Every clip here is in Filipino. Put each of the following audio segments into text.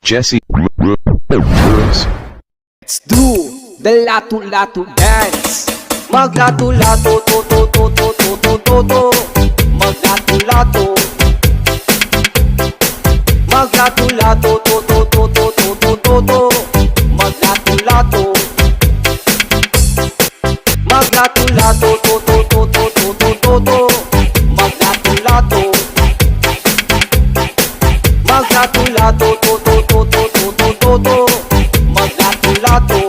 Jesse Rules. Let's do the lato-lato dance. Maglato-lato, to, to, to, to, to, to, to, to. Maglato-lato. Maglato-lato, to, to, to, to, to, to, to, to. Maglato-lato. Maglato-lato, to, to, to, to, to, to, to, to. Maglato-lato. Maglato-lato, to, to, to, to, to, to, to, to. Maglato-lato.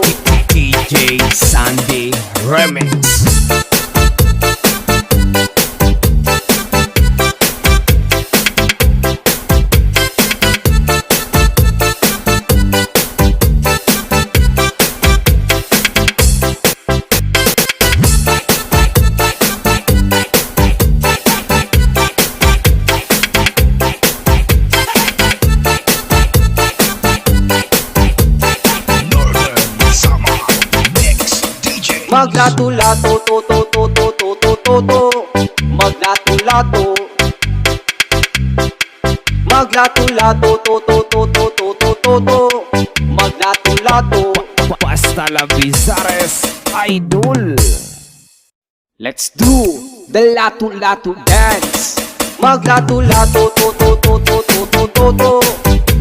DJ Sandy Remix. Maglato-lato, to, to, to, to, to, to, to, to. Maglato-lato. Maglato-lato, to, to, to, to, to, to, to, to. Maglato-lato. Basta la Bizares Idol. Let's do the lato-lato dance. Maglato-lato, to, to, to, to, to, to, to, to.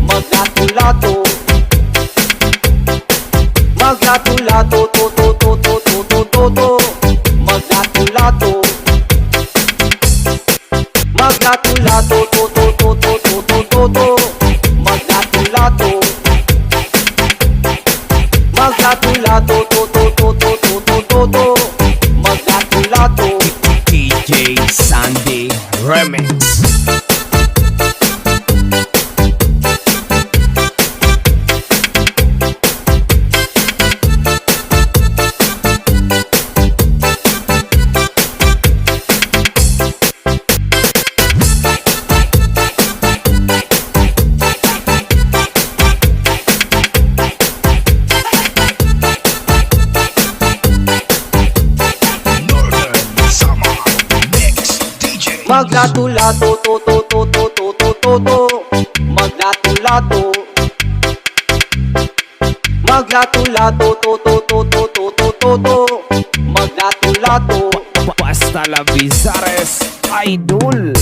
Maglato-lato. Maglato-lato, to, to, to, to, to, to, to, to. Maglato-lato. Maglato-lato, to, to, to, to, to, to, to, to. Maglato-lato. Maglato-lato, to, to, to, to, to, to, to, to. Maglato-lato. DJ Sandy Remix. Maglato-lato, to, to, to, to, to, to, to, to. Maglato-lato. Maglato-lato, to, to, to, to, to, to, to, to. Maglato-lato. Basta la Bizares Idol.